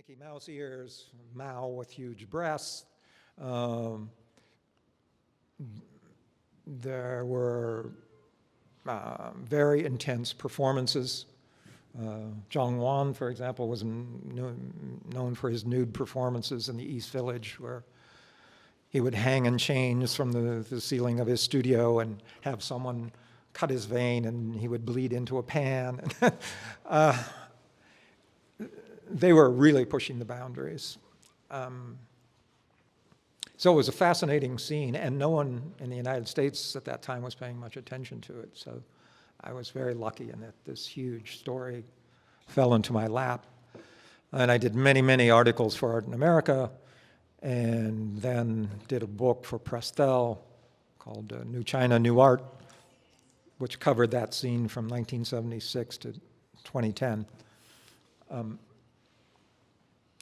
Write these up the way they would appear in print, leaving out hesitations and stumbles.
Mickey Mouse ears, Mao with huge breasts. There were very intense performances. Zhang Wan, for example, was known for his nude performances in the East Village, where he would hang in chains from the ceiling of his studio and have someone cut his vein and he would bleed into a pan. They were really pushing the boundaries. So it was a fascinating scene, and no one in the United States at that time was paying much attention to it. So I was very lucky in that this huge story fell into my lap. And I did many, many articles for Art in America, and then did a book for Prestel called New China, New Art, which covered that scene from 1976 to 2010.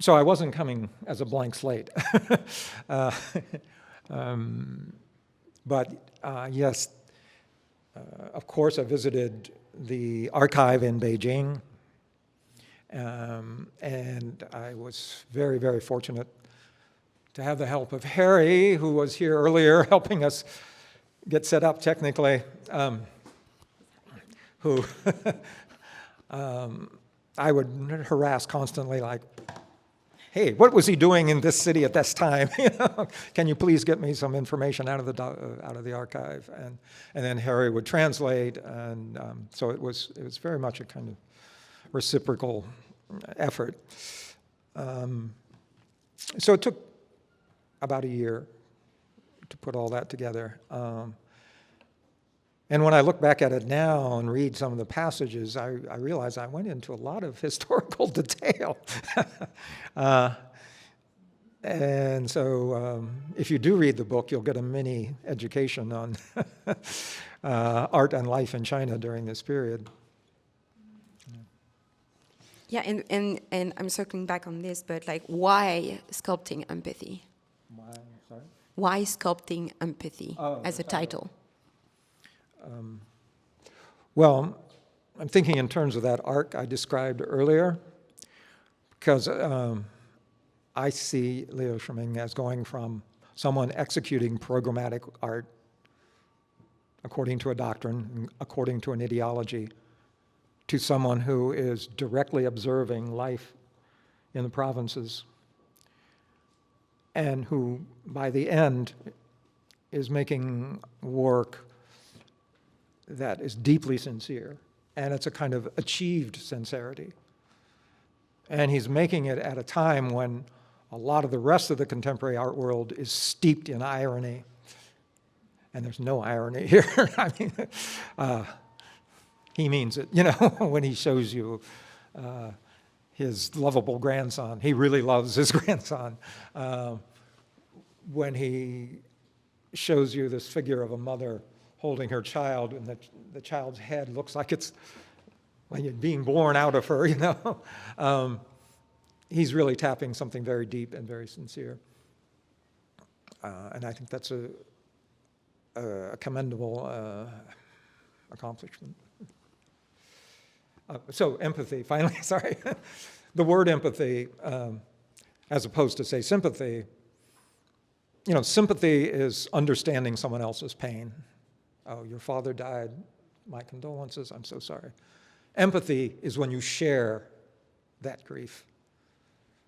So I wasn't coming as a blank slate. But yes, of course, I visited the archive in Beijing, and I was very, very fortunate to have the help of Harry, who was here earlier helping us get set up technically, who I would harass constantly, like, hey, what was he doing in this city at this time? Can you please get me some information out of the archive? And then Harry would translate, and so it was very much a kind of reciprocal effort. So it took about a year to put all that together. And when I look back at it now and read some of the passages, I realize I went into a lot of historical detail. And so if you do read the book, you'll get a mini education on art and life in China during this period. Yeah, and I'm circling back on this, but like, why sculpting empathy? Why sculpting empathy as a title? Well, I'm thinking in terms of that arc I described earlier, because I see Liu Shiming as going from someone executing programmatic art according to a doctrine, according to an ideology, to someone who is directly observing life in the provinces, and who, by the end, is making work that is deeply sincere, and it's a kind of achieved sincerity. And he's making it at a time when a lot of the rest of the contemporary art world is steeped in irony, and there's no irony here. I mean, he means it, when he shows you his lovable grandson. He really loves his grandson. When he shows you this figure of a mother holding her child, and the child's head looks like it's being born out of her, he's really tapping something very deep and very sincere. And I think that's a commendable accomplishment. So empathy, finally, sorry. The word empathy, as opposed to, say, sympathy, sympathy is understanding someone else's pain. Oh, your father died. My condolences. I'm so sorry. Empathy is when you share that grief.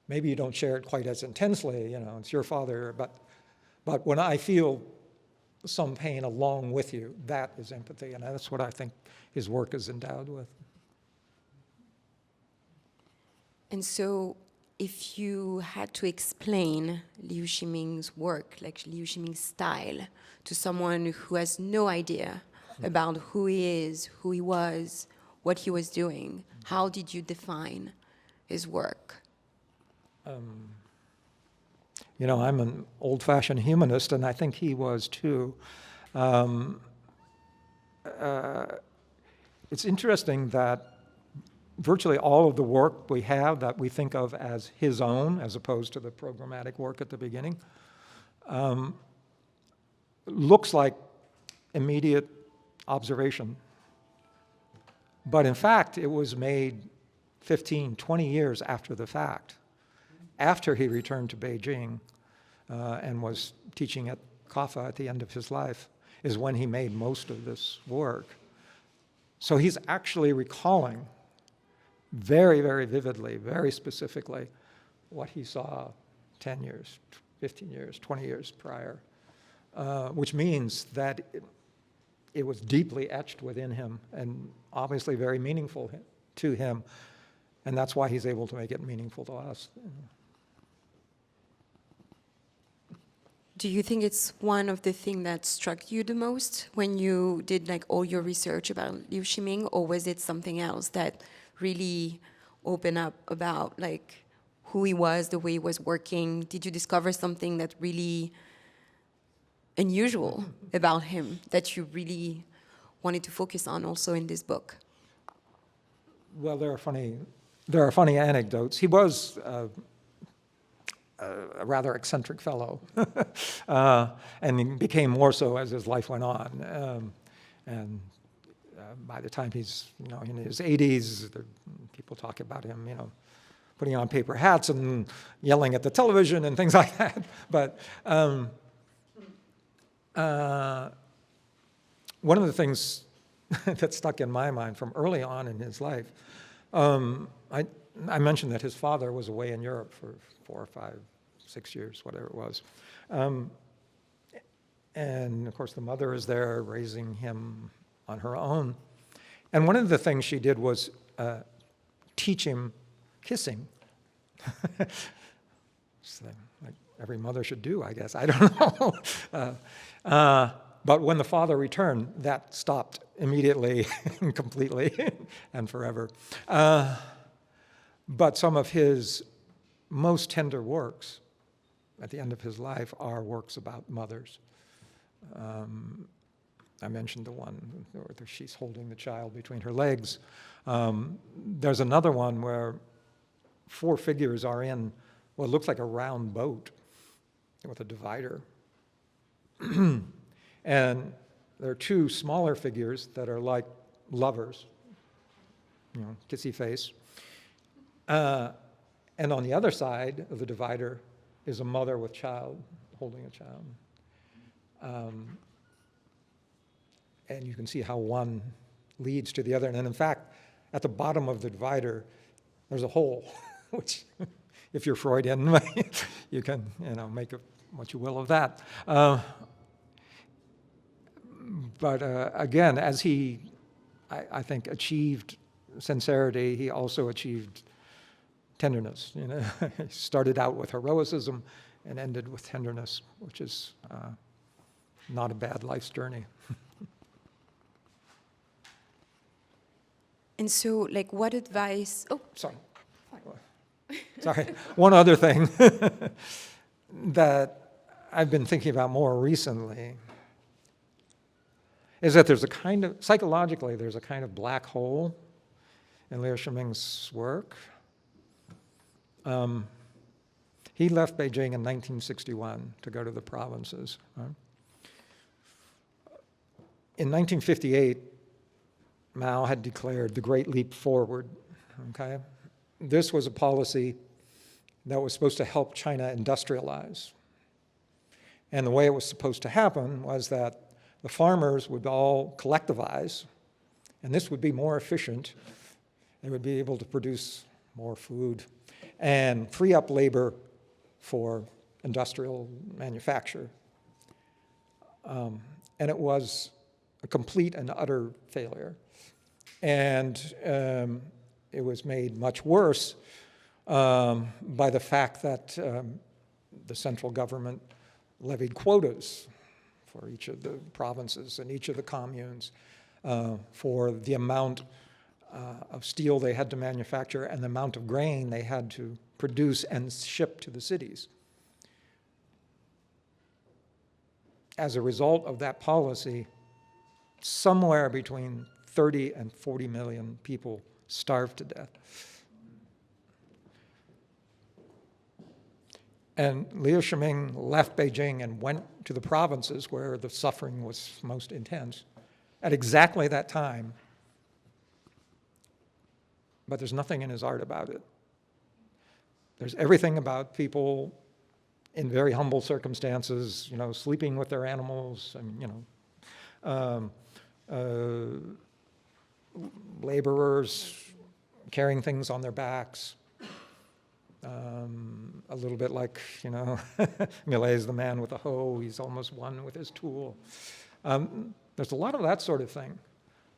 Maybe you don't share it quite as intensely, it's your father, but when I feel some pain along with you, that is empathy, and that's what I think his work is endowed with. And so, if you had to explain Liu Shiming's work, like Liu Shiming's style, to someone who has no idea about who he is, who he was, what he was doing, how did you define his work? I'm an old-fashioned humanist, and I think he was too. It's interesting that virtually all of the work we have that we think of as his own, as opposed to the programmatic work at the beginning, looks like immediate observation. But in fact, it was made 15, 20 years after the fact. after he returned to Beijing and was teaching at Kaffa at the end of his life, is when he made most of this work. So he's actually recalling very, very vividly, very specifically, what he saw 10 years, 15 years, 20 years prior, which means that it was deeply etched within him and obviously very meaningful to him, and that's why he's able to make it meaningful to us. Do you think it's one of the things that struck you the most when you did like all your research about Liu Shiming, or was it something else that really opened up about like who he was, the way he was working? Did you discover something that really unusual about him that you really wanted to focus on also in this book? Well, there are funny anecdotes. He was a rather eccentric fellow, and he became more so as his life went on. And by the time he's in his 80s, people talk about him, putting on paper hats and yelling at the television and things like that. But one of the things that stuck in my mind from early on in his life, I mentioned that his father was away in Europe for 4 or 5, 6 years, whatever it was. And of course the mother is there raising him on her own. And one of the things she did was teach him kissing. Like every mother should do, I guess. I don't know. But when the father returned, that stopped immediately, completely, and forever. But some of his most tender works at the end of his life are works about mothers. I mentioned the one where she's holding the child between her legs. There's another one where 4 figures are in what looks like a round boat with a divider. And there are 2 smaller figures that are like lovers, kissy face. And on the other side of the divider is a mother with child, holding a child. And you can see how one leads to the other. And in fact, at the bottom of the divider, there's a hole, which, if you're Freudian, you can make what you will of that. But again, as he, I think, achieved sincerity, he also achieved tenderness. He started out with heroicism and ended with tenderness, which is not a bad life's journey. And so, like, what advice? Oh, sorry. Sorry. One other thing that I've been thinking about more recently is that psychologically, there's a kind of black hole in Liu Shiming's work. He left Beijing in 1961 to go to the provinces. Right? In 1958, Mao had declared the Great Leap Forward. Okay? This was a policy that was supposed to help China industrialize. And the way it was supposed to happen was that the farmers would all collectivize, and this would be more efficient. They would be able to produce more food and free up labor for industrial manufacture. And it was a complete and utter failure. And it was made much worse by the fact that the central government levied quotas for each of the provinces and each of the communes for the amount of steel they had to manufacture and the amount of grain they had to produce and ship to the cities. As a result of that policy, somewhere between 30 and 40 million people starved to death. And Liu Shiming left Beijing and went to the provinces where the suffering was most intense at exactly that time. But there's nothing in his art about it. there's everything about people in very humble circumstances, sleeping with their animals, laborers carrying things on their backs. A little bit like, Millet's the man with the hoe, he's almost one with his tool. There's a lot of that sort of thing.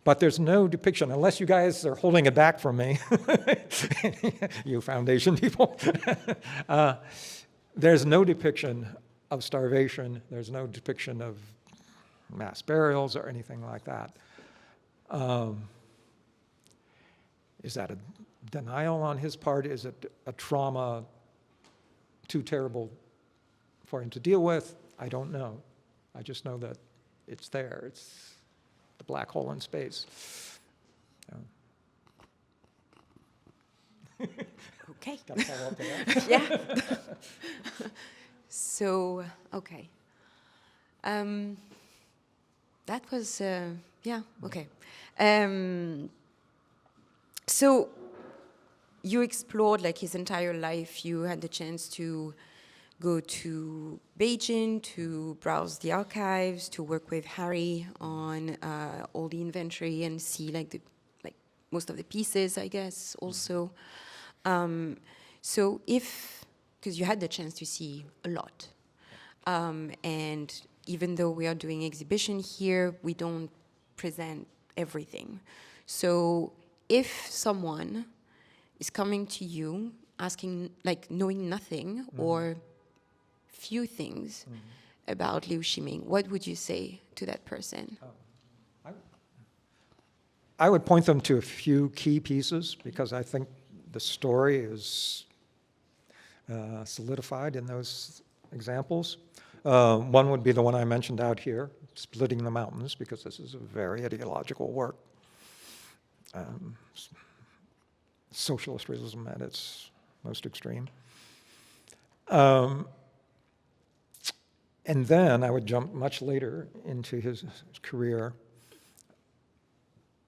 But there's no depiction, unless you guys are holding it back from me, you foundation people. There's no depiction of starvation. There's no depiction of mass burials or anything like that. Is that a denial on his part? Is it a trauma too terrible for him to deal with? I don't know. I just know that it's there. It's the black hole in space. Okay. Got to follow up to that? Yeah. So, okay. That was, yeah, okay. So you explored like his entire life. You had the chance to go to Beijing to browse the archives, to work with Harry on all the inventory and see like most of the pieces, I guess, also. So because you had the chance to see a lot, and even though we are doing exhibition here, we don't present everything. So if someone is coming to you asking, like knowing nothing or few things about Liu Shiming, what would you say to that person? I would point them to a few key pieces because I think the story is solidified in those examples. One would be the one I mentioned out here, Splitting the Mountains, because this is a very ideological work. Socialist realism at its most extreme. And then I would jump much later into his career.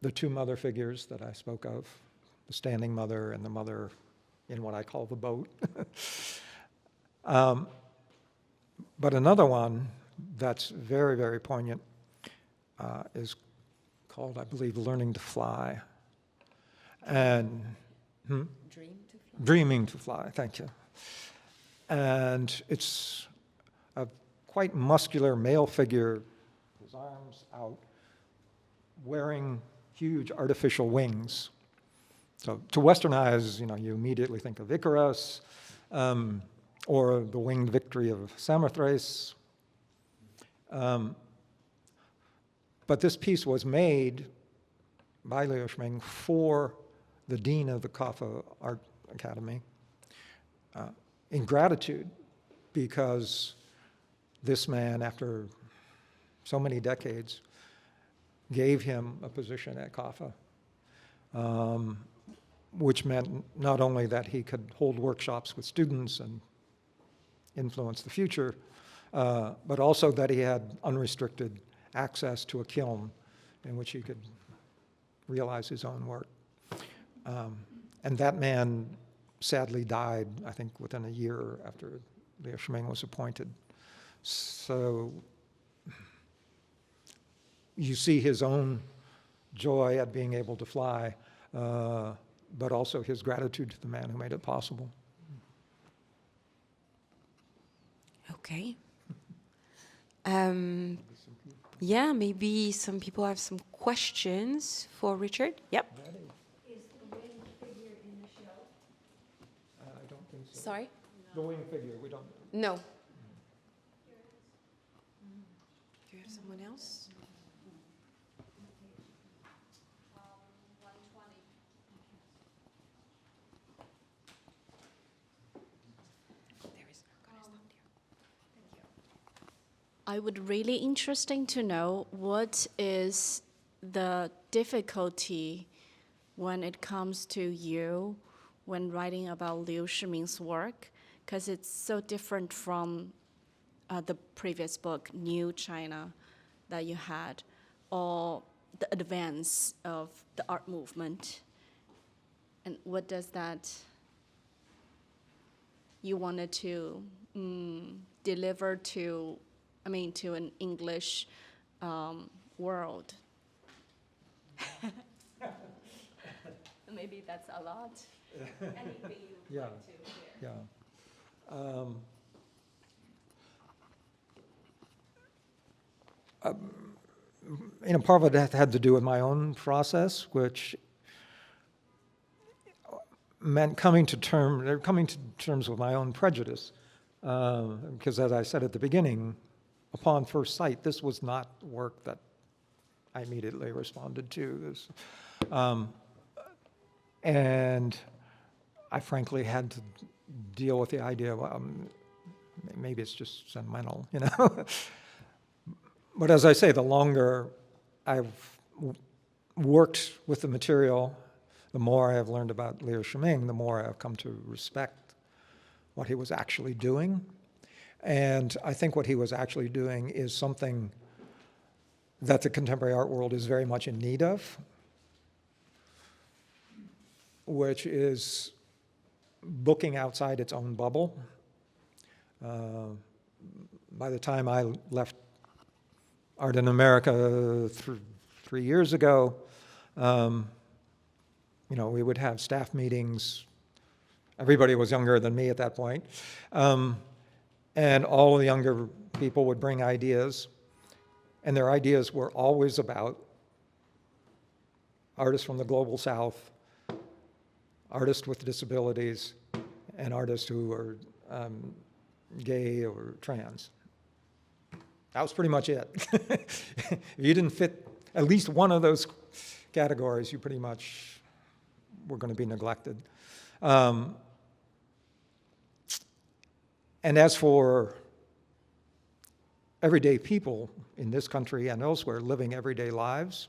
The two mother figures that I spoke of, the standing mother and the mother in what I call the boat. But another one that's very, very poignant is called, I believe, Learning to Fly. And Dreaming to Fly, thank you. And it's a quite muscular male figure, his arms out, wearing huge artificial wings. So to Westernize, you immediately think of Icarus, or the winged victory of Samothrace. But this piece was made by Liu Shiming for the dean of the Kaffa Art Academy in gratitude, because this man, after so many decades, gave him a position at Kaffa, which meant not only that he could hold workshops with students and influence the future, but also that he had unrestricted access to a kiln in which he could realize his own work. And that man sadly died, I think, within a year after Liu Shiming was appointed. So you see his own joy at being able to fly, but also his gratitude to the man who made it possible. Okay. Yeah, maybe some people have some questions for Richard. Yep. Is the winged figure in the show? I don't think so. Sorry? The wing figure, we don't. No. Do you have someone else? 120. There is. Thank you. I would really interesting to know what is the difficulty when it comes to you when writing about Liu Shiming's work, because it's so different from the previous book, New China, that you had, or the advance of the art movement. And what does that you wanted to deliver to, to an English world? Maybe that's a lot. Anything you'd Yeah. like to share? Yeah. Part of it had to do with my own process, which meant coming to terms with my own prejudice. Because as I said at the beginning, upon first sight, this was not work that I immediately responded to. And I frankly had to deal with the idea, well, maybe it's just sentimental, you know? But as I say, the longer I've worked with the material, the more I have learned about Liu Shiming, the more I've come to respect what he was actually doing. And I think what he was actually doing is something that the contemporary art world is very much in need of, which is booking outside its own bubble. By the time I left Art in America 3 years ago, we would have staff meetings. Everybody was younger than me at that point. And all the younger people would bring ideas, and their ideas were always about artists from the global south, artists with disabilities, and artists who were gay or trans. That was pretty much it. If you didn't fit at least one of those categories, you pretty much were going to be neglected. And as for everyday people in this country and elsewhere living everyday lives,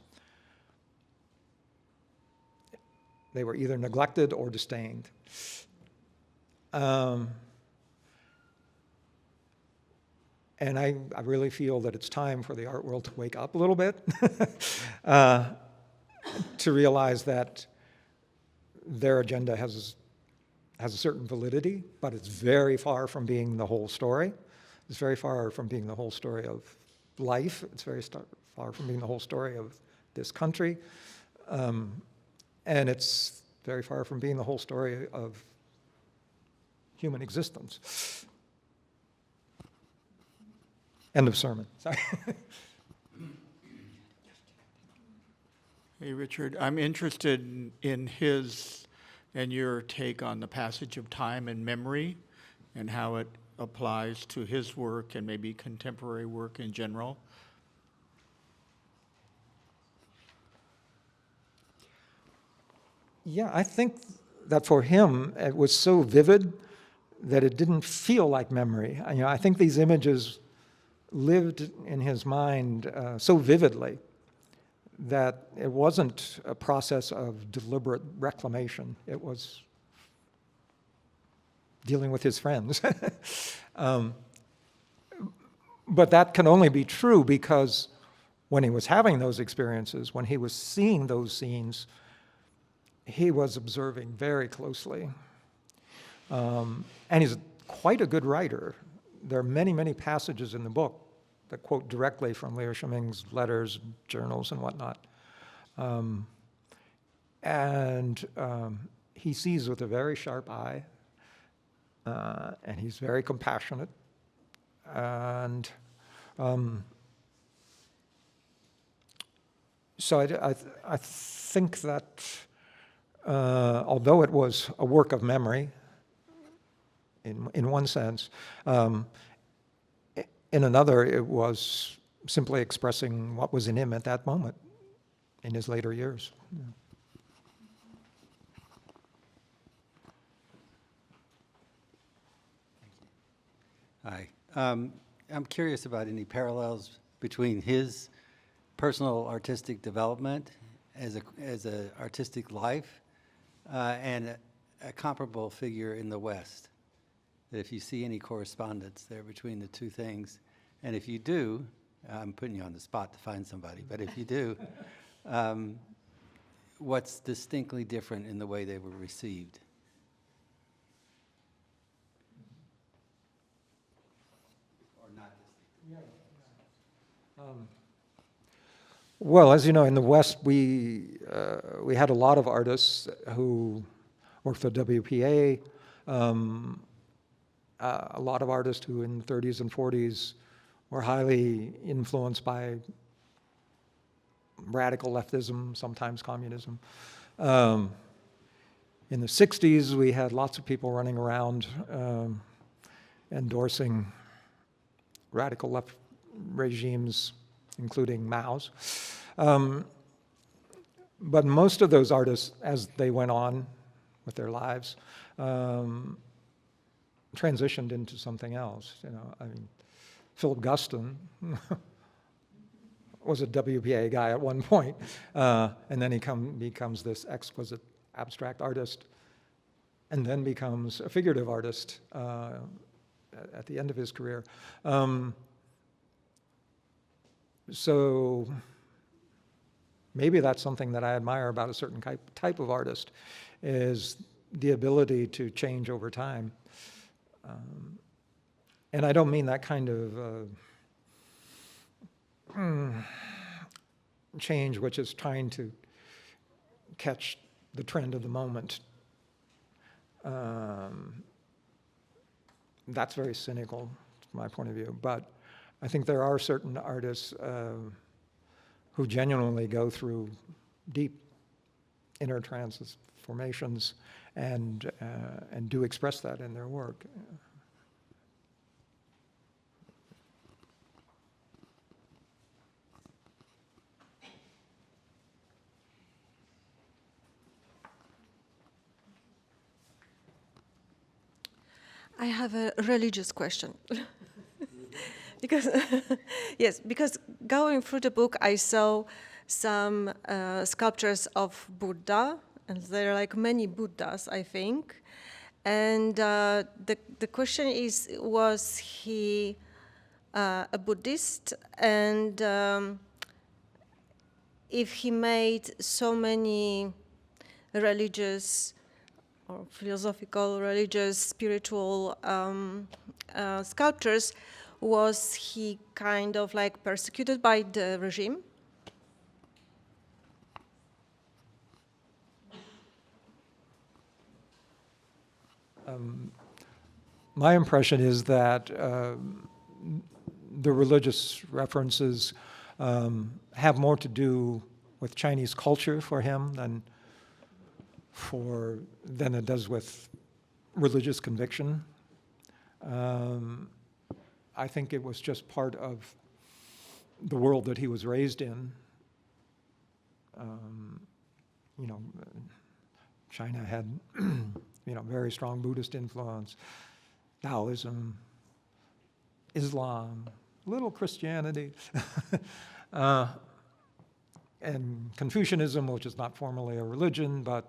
they were either neglected or disdained. And I really feel that it's time for the art world to wake up a little bit, to realize that their agenda has a certain validity, but it's very far from being the whole story. It's very far from being the whole story of life. It's very far from being the whole story of this country. And it's very far from being the whole story of human existence. End of sermon. Sorry. Hey, Richard, I'm interested in his and your take on the passage of time and memory and how it applies to his work and maybe contemporary work in general. Yeah, I think that for him, it was so vivid that it didn't feel like memory. I think these images lived in his mind so vividly that it wasn't a process of deliberate reclamation. It was dealing with his friends. But that can only be true because when he was having those experiences, when he was seeing those scenes, he was observing very closely. And he's quite a good writer. There are many, many passages in the book that quote directly from Liu Shiming's letters, journals, and whatnot. He sees with a very sharp eye, and he's very compassionate. And so I think that although it was a work of memory, in one sense, in another, it was simply expressing what was in him at that moment, in his later years. Hi. I'm curious about any parallels between his personal artistic development as a artistic life and a comparable figure in the West. If you see any correspondence there between the two things, and if you do, I'm putting you on the spot to find somebody, but if you do, what's distinctly different in the way they were received? Well, as you know, in the West, we had a lot of artists who worked for WPA, a lot of artists who in the 30s and 40s were highly influenced by radical leftism, sometimes communism. In the 60s, we had lots of people running around endorsing radical left regimes, including Mao's. But most of those artists, as they went on with their lives, transitioned into something else. You know, I mean, Philip Guston was a WPA guy at one point, and then he becomes this exquisite abstract artist, and then becomes a figurative artist at the end of his career. So maybe that's something that I admire about a certain type of artist, is the ability to change over time. And I don't mean that kind of change which is trying to catch the trend of the moment. That's very cynical from my point of view. But I think there are certain artists who genuinely go through deep inner transformations and do express that in their work. I have a religious question. Because, yes, because going through the book, I saw some sculptures of Buddha, and there are like many Buddhas, I think. And the question is, was he a Buddhist? And if he made so many religious or philosophical, religious, spiritual sculptures, was he kind of like persecuted by the regime? My impression is that the religious references have more to do with Chinese culture for him than it does with religious conviction. I think it was just part of the world that he was raised in. You know, China had, you know, very strong Buddhist influence, Taoism, Islam, little Christianity, and Confucianism, which is not formally a religion, but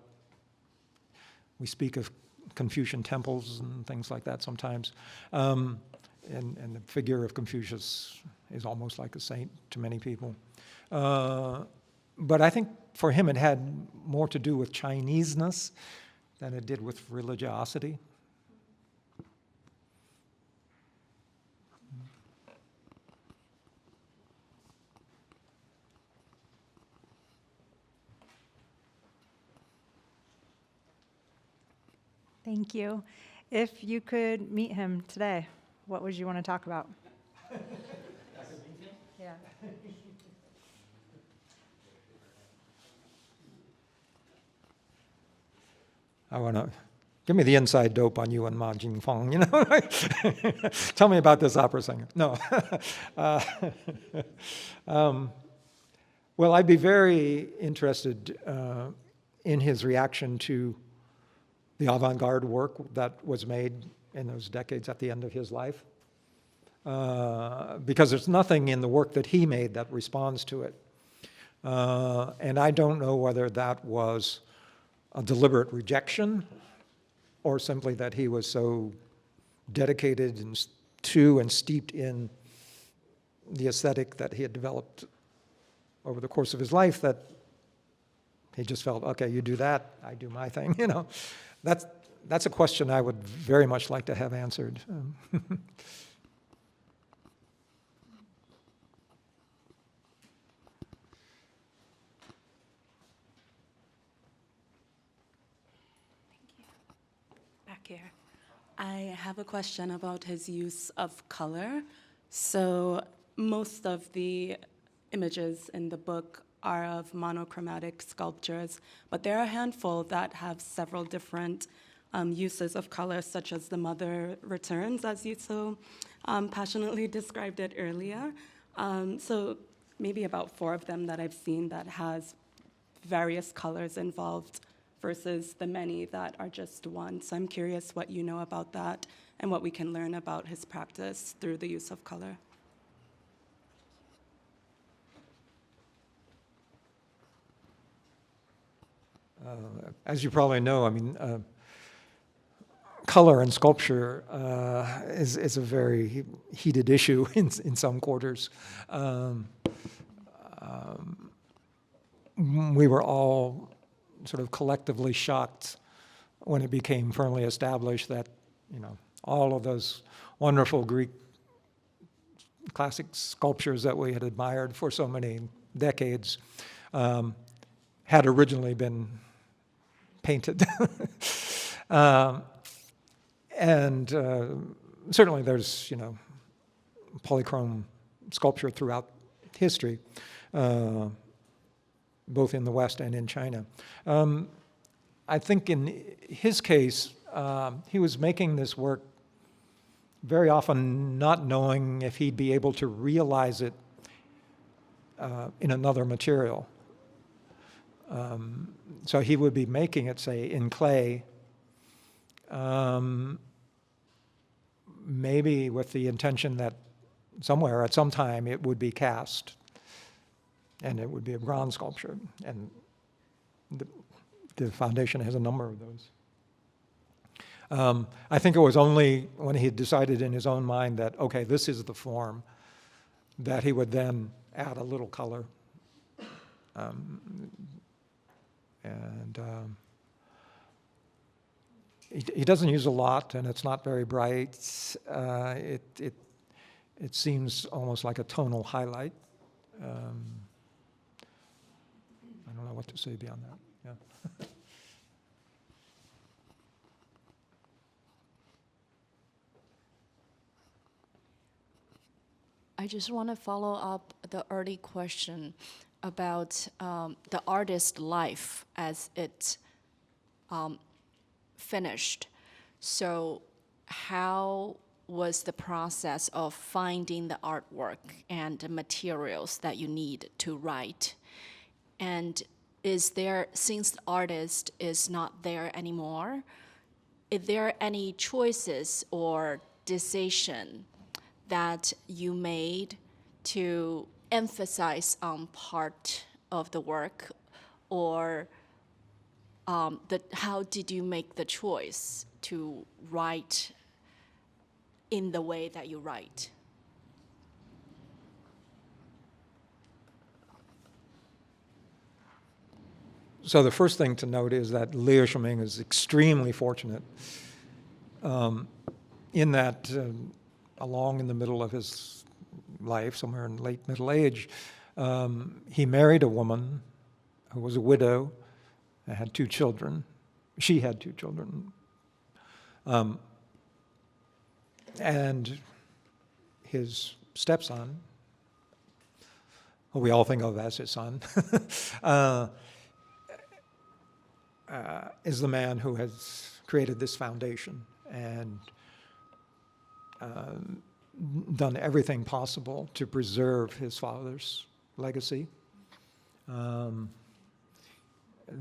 we speak of Confucian temples and things like that sometimes. And the figure of Confucius is almost like a saint to many people. But I think for him it had more to do with Chineseness than it did with religiosity. Thank you. If you could meet him today, what would you want to talk about? I could meet him? Yeah. I want to give me the inside dope on you and Ma Jingfeng, you know. Tell me about this opera singer. No. Well, I'd be very interested in his reaction to the avant-garde work that was made in those decades at the end of his life. Because there's nothing in the work that he made that responds to it. And I don't know whether that was a deliberate rejection or simply that he was so dedicated to and steeped in the aesthetic that he had developed over the course of his life that he just felt, okay, you do that, I do my thing, you know. That's a question I would very much like to have answered. I have a question about his use of color. So most of the images in the book are of monochromatic sculptures, but there are a handful that have several different uses of color, such as The Mother Returns, as you so passionately described it earlier. So maybe about 4 of them that I've seen that has various colors involved versus the many that are just one. So I'm curious what you know about that and what we can learn about his practice through the use of color. As you probably know, I mean, color in sculpture is a very heated issue in some quarters. We were all sort of collectively shocked when it became firmly established that, you know, all of those wonderful Greek classic sculptures that we had admired for so many decades had originally been painted. And certainly there's, you know, polychrome sculpture throughout history, both in the West and in China. I think in his case, he was making this work very often not knowing if he'd be able to realize it in another material. So he would be making it, say, in clay, maybe with the intention that somewhere at some time it would be cast and it would be a bronze sculpture. And the foundation has a number of those. I think it was only when he decided in his own mind that, okay, this is the form, that he would then add a little color. He doesn't use a lot, and it's not very bright. It seems almost like a tonal highlight. I don't know what to say beyond that. Yeah. I just want to follow up the early question about the artist's life as it finished. So how was the process of finding the artwork and the materials that you need to write? And is there, since the artist is not there anymore, is there any choices or decision that you made to emphasize on part of the work, or how did you make the choice to write in the way that you write? So the first thing to note is that Liu Shiming is extremely fortunate in that along in the middle of his life, somewhere in late middle age, he married a woman who was a widow and had 2 children. She had 2 children. And his stepson, who we all think of as his son, is the man who has created this foundation and done everything possible to preserve his father's legacy.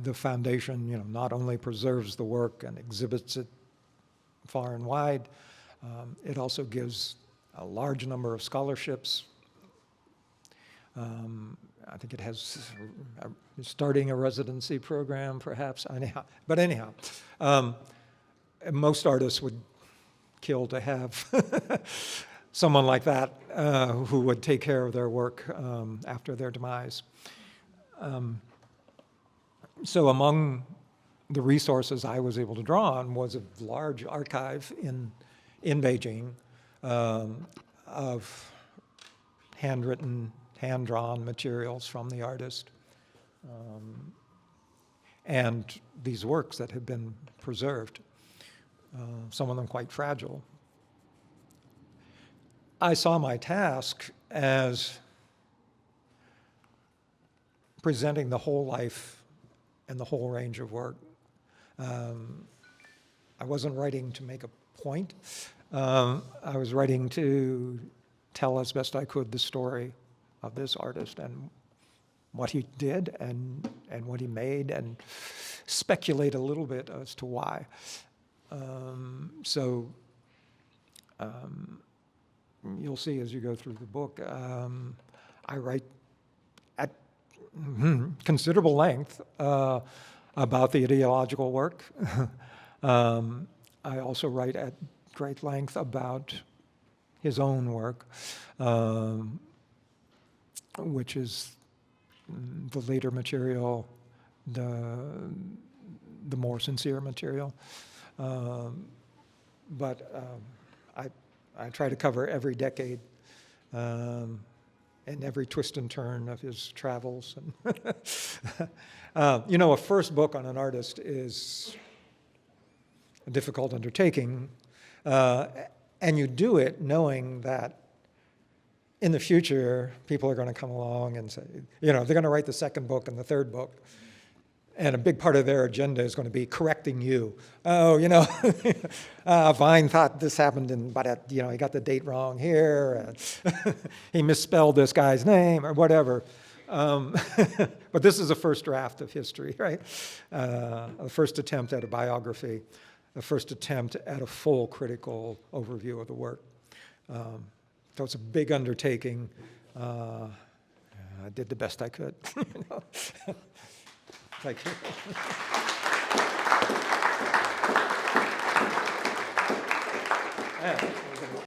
The foundation, you know, not only preserves the work and exhibits it far and wide, it also gives a large number of scholarships. I think it has starting a residency program, perhaps. Anyhow, most artists would kill to have someone like that who would take care of their work after their demise. So among the resources I was able to draw on was a large archive in Beijing of handwritten, hand-drawn materials from the artist, and these works that have been preserved. some of them quite fragile. I saw my task as presenting the whole life and the whole range of work. I wasn't writing to make a point. I was writing to tell as best I could the story of this artist and what he did and what he made, and speculate a little bit as to why. You'll see as you go through the book, I write at considerable length about the ideological work. I also write at great length about his own work, which is the later material, the more sincere material. But I try to cover every decade and every twist and turn of his travels. A first book on an artist is a difficult undertaking, and you do it knowing that in the future, people are going to come along and say, they're going to write the second book and the third book, and a big part of their agenda is going to be correcting you. Oh, Vine thought this happened, but he got the date wrong here, and he misspelled this guy's name, or whatever. But this is a first draft of history, right? A first attempt at a biography, a first attempt at a full critical overview of the work. So it's a big undertaking. I did the best I could. Thank you.